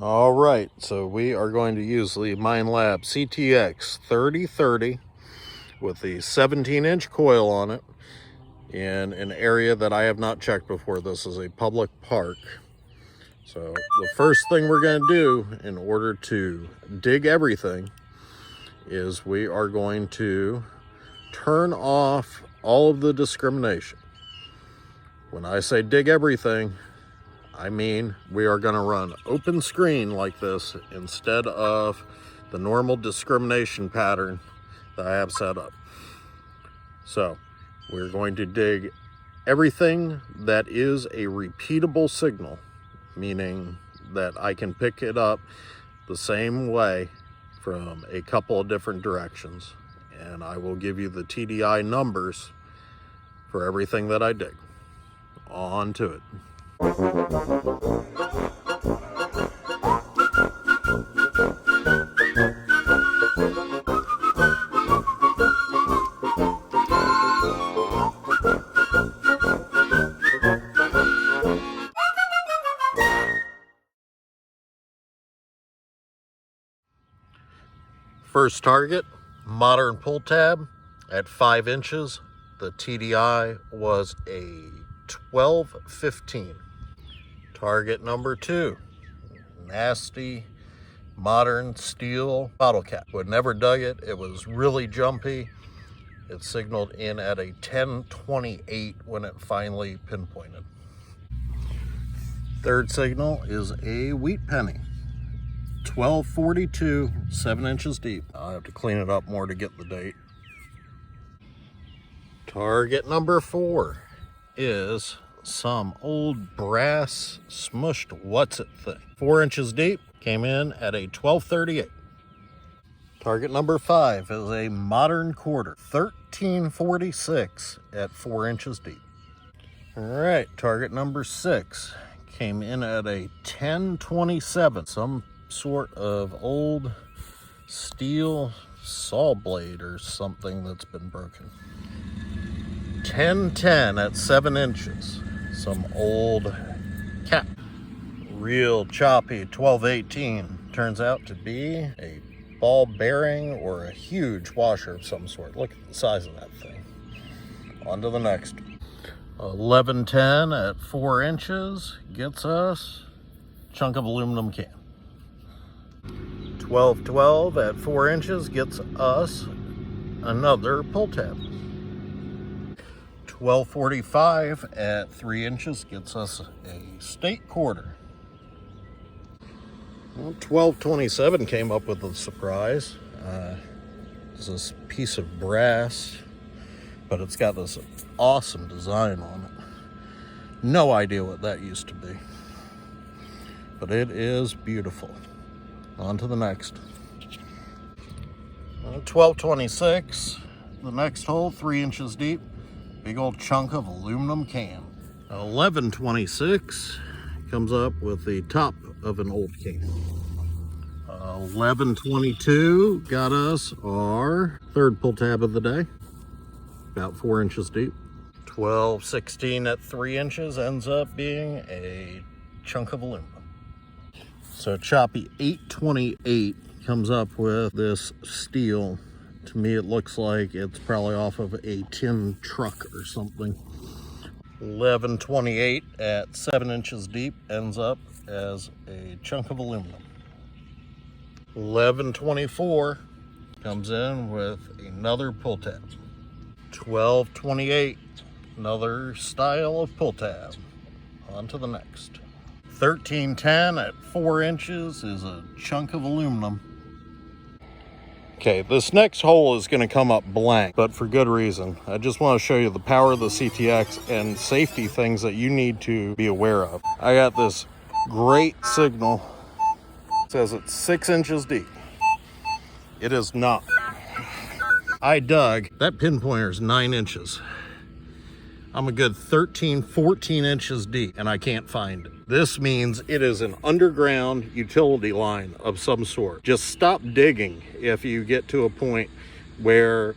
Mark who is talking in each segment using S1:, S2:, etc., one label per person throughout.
S1: All right, so we are going to use the Minelab CTX3030 with the 17-inch coil on it in an area that I have not checked before. This is a public park. So the first thing we're going to do in order to dig everything is we are going to turn off all of the discrimination. When I say dig everything, I mean we are going to run open screen like this instead of the normal discrimination pattern that I have set up. So we're going to dig everything that is a repeatable signal, meaning that I can pick it up the same way from a couple of different directions, and I will give you the TDI numbers for everything that I dig. On to it. First target, modern pull tab at 5 inches. The TDI was a 1215. Target number 2, nasty modern steel bottle cap. Would never dug it. It was really jumpy. It signaled in at a 1028 when it finally pinpointed. Third signal is a wheat penny. 1242, 7 inches deep. I'll have to clean it up more to get the date. Target number 4 is some old brass smushed what's it thing. 4 inches deep, came in at a 1238. Target number 5 is a modern quarter, 1346 at 4 inches deep. All right, target number 6 came in at a 1027, some sort of old steel saw blade or something that's been broken. 1010 at 7 inches, some old cap. Real choppy 1218, turns out to be a ball bearing or a huge washer of some sort. Look at the size of that thing. On to the next. 1110 at 4 inches gets us a chunk of aluminum can. 1212 at 4 inches gets us another pull tab. 1245 at 3 inches gets us a state quarter. Well, 1227 came up with a surprise. It's this piece of brass, but it's got this awesome design on it. No idea what that used to be, but it is beautiful. On to the next. 1226, the next hole, 3 inches deep. Big old chunk of aluminum can. 1126 comes up with the top of an old can. 1122 got us our third pull tab of the day, about 4 inches deep. 1216 at 3 inches ends up being a chunk of aluminum. So choppy 828 comes up with this steel. To me, it looks like it's probably off of a tin truck or something. 1128 at 7 inches deep ends up as a chunk of aluminum. 1124 comes in with another pull tab. 1228, another style of pull tab. On to the next. 1310 at 4 inches is a chunk of aluminum. Okay, this next hole is going to come up blank, but for good reason. I just want to show you the power of the CTX and safety things that you need to be aware of. I got this great signal. It says it's 6 inches deep. It is not. I dug. That pinpointer is 9 inches. I'm a good 13, 14 inches deep, and I can't find it. This means it is an underground utility line of some sort. Just stop digging if you get to a point where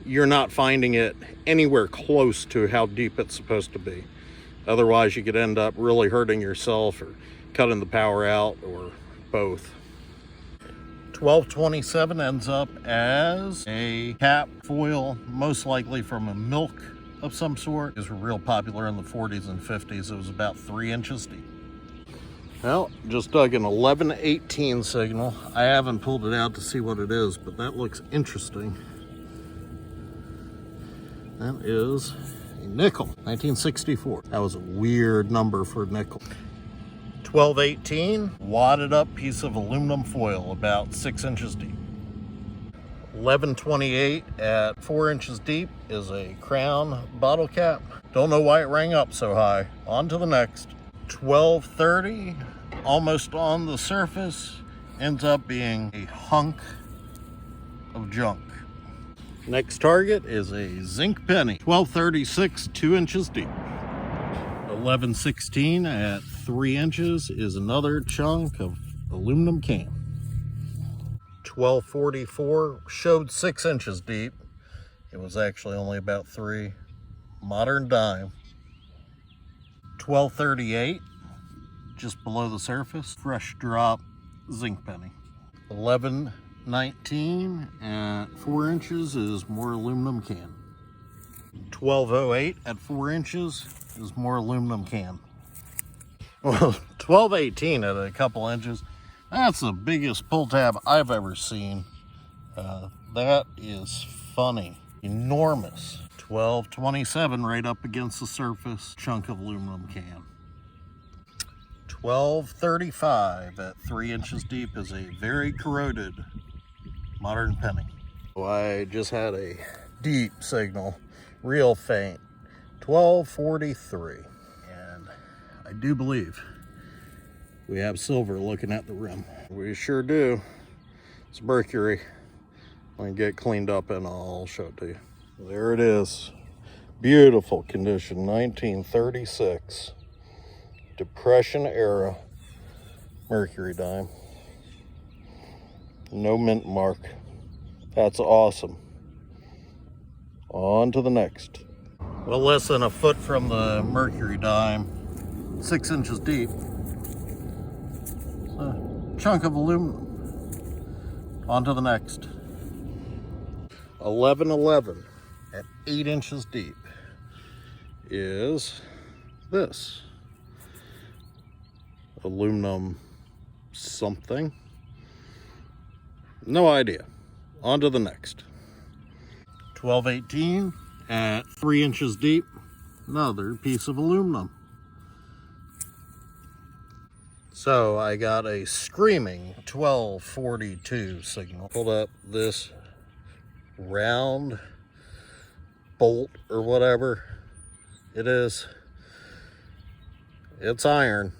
S1: you're not finding it anywhere close to how deep it's supposed to be. Otherwise, you could end up really hurting yourself or cutting the power out or both. 1227 ends up as a cap foil, most likely from a milk of some sort. These were real popular in the 40s and 50s. It was about 3 inches deep. Well, just dug an 1118 signal. I haven't pulled it out to see what it is, but that looks interesting. That is a nickel, 1964. That was a weird number for nickel. 1218, wadded up piece of aluminum foil, about 6 inches deep. 1128 at 4 inches deep is a Crown bottle cap. Don't know why it rang up so high. On to the next. 1230, almost on the surface, ends up being a hunk of junk. Next target is a zinc penny. 1236, 2 inches deep. 1116 at 3 inches is another chunk of aluminum can. 1244 showed 6 inches deep. It was actually only about 3. Modern dime. 1238, just below the surface, fresh drop zinc penny. 1119 at 4 inches is more aluminum can. 1208 at 4 inches is more aluminum can. Well, 1218 at a couple inches, that's the biggest pull tab I've ever seen. That is funny. Enormous. 1227 right up against the surface, chunk of aluminum can. 1235 at 3 inches deep is a very corroded modern penny. So I just had a deep signal, real faint, 1243. And I do believe we have silver looking at the rim. We sure do. It's mercury. When I get cleaned up and I'll show it to you. There it is. Beautiful condition, 1936. Depression era mercury dime. No mint mark. That's awesome. On to the next. Well, less than a foot from the mercury dime, 6 inches deep. It's a chunk of aluminum. On to the next. 1111 at 8 inches deep is this. Aluminum something. No idea. On to the next. 1218 at 3 inches deep. Another piece of aluminum. So I got a screaming 1242 signal. Pulled up this round bolt or whatever it is. It's iron,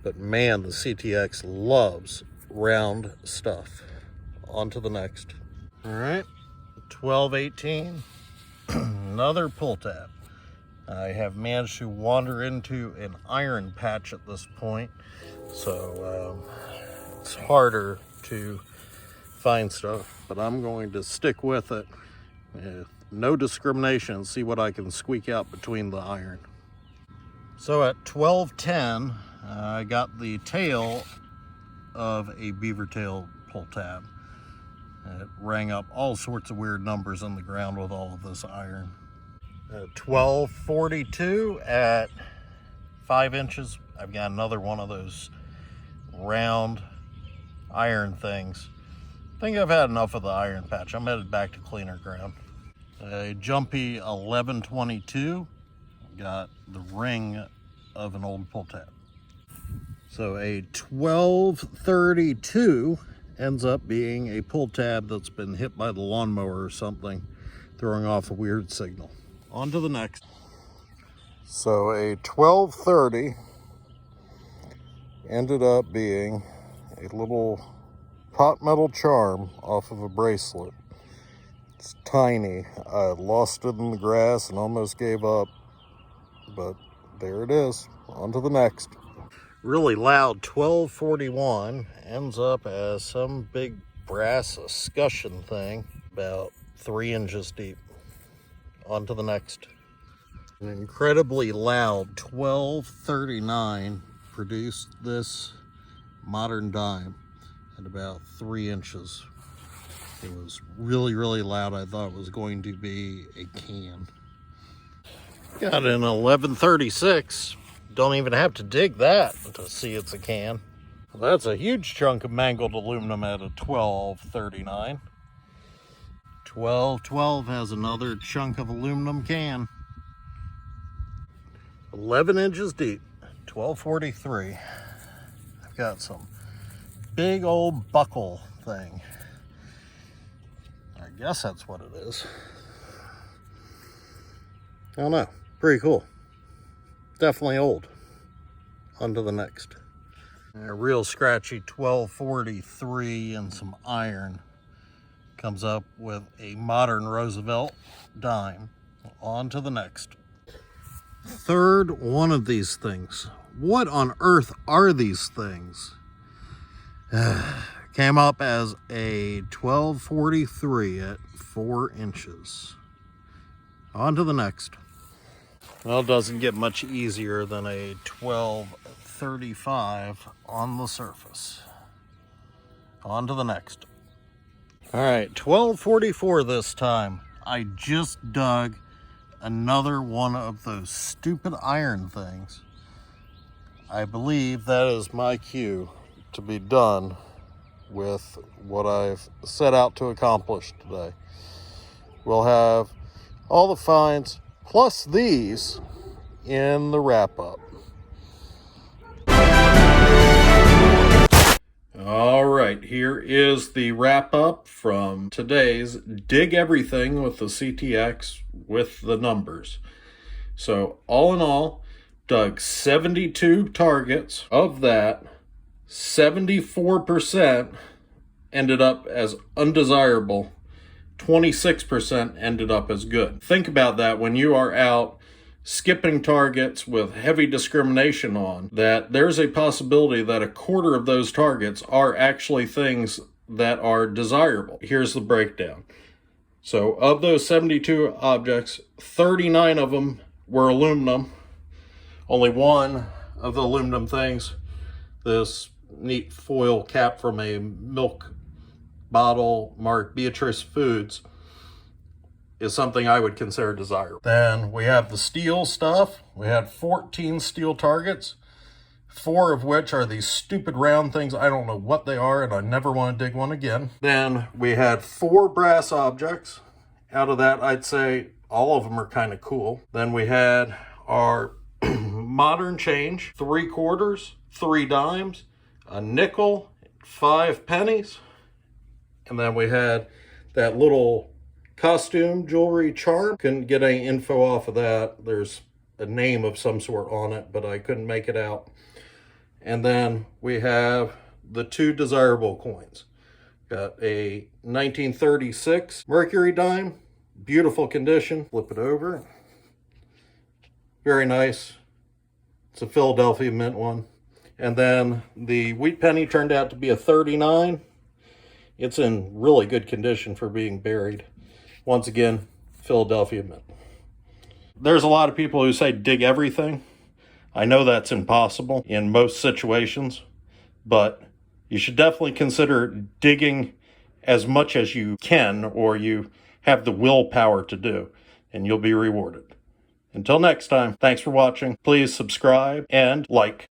S1: but man, the CTX loves round stuff. On to the next. All right, 1218, another pull tab. I have managed to wander into an iron patch at this point, so it's harder to find stuff, but I'm going to stick with it. No discrimination, see what I can squeak out between the iron. So at 1210, I got the tail of a beaver tail pull tab. It rang up all sorts of weird numbers in the ground with all of this iron. At 1242 at 5 inches, I've got another one of those round iron things. I think I've had enough of the iron patch. I'm headed back to cleaner ground. A jumpy 1122, got the ring of an old pull tab. So a 1232 ends up being a pull tab that's been hit by the lawnmower or something, throwing off a weird signal. On to the next. So a 1230 ended up being a little pot metal charm off of a bracelet. It's tiny. I lost it in the grass and almost gave up, but there it is. On to the next. Really loud 1241 ends up as some big brass escutcheon thing about 3 inches deep. On to the next. An incredibly loud 1239 produced this modern dime at about 3 inches. It was really, really loud. I thought it was going to be a can. Got an 1136. Don't even have to dig that to see it's a can. Well, that's a huge chunk of mangled aluminum at a 1239. 1212 has another chunk of aluminum can. 11 inches deep, 1243. I've got some big old buckle thing. I guess that's what it is. I don't know. Pretty cool. Definitely old. On to the next. A real scratchy 1243 and some iron comes up with a modern Roosevelt dime. On to the next. Third one of these things. What on earth are these things? Came up as a 1243 at 4 inches. On to the next. Well, it doesn't get much easier than a 1235 on the surface. On to the next. All right, 1244 this time. I just dug another one of those stupid iron things. I believe that is my cue to be done with what I've set out to accomplish today. We'll have all the finds plus these in the wrap-up. All right, here is the wrap-up from today's Dig Everything with the CTX with the numbers. So all in all, dug 72 targets. Of that, 74% ended up as undesirable. 26% ended up as good. Think about that when you are out skipping targets with heavy discrimination on, that there's a possibility that a quarter of those targets are actually things that are desirable. Here's the breakdown. So of those 72 objects, 39 of them were aluminum. Only one of the aluminum things, this neat foil cap from a milk bottle marked Beatrice Foods, is something I would consider desirable. Then we have the steel stuff. We had 14 steel targets, 4 of which are these stupid round things. I don't know what they are, and I never want to dig one again. Then we had 4 brass objects. Out of that, I'd say all of them are kind of cool. Then we had our modern change, 3 quarters, 3 dimes, a nickel, 5 pennies. And then we had that little costume jewelry charm. Couldn't get any info off of that. There's a name of some sort on it, but I couldn't make it out. And then we have the 2 desirable coins. Got a 1936 Mercury dime, beautiful condition. Flip it over. Very nice. It's a Philadelphia mint one. And then the wheat penny turned out to be a 39. It's in really good condition for being buried. Once again, Philadelphia mint. There's a lot of people who say dig everything. I know that's impossible in most situations, but you should definitely consider digging as much as you can or you have the willpower to do, and you'll be rewarded. Until next time, thanks for watching. Please subscribe and like.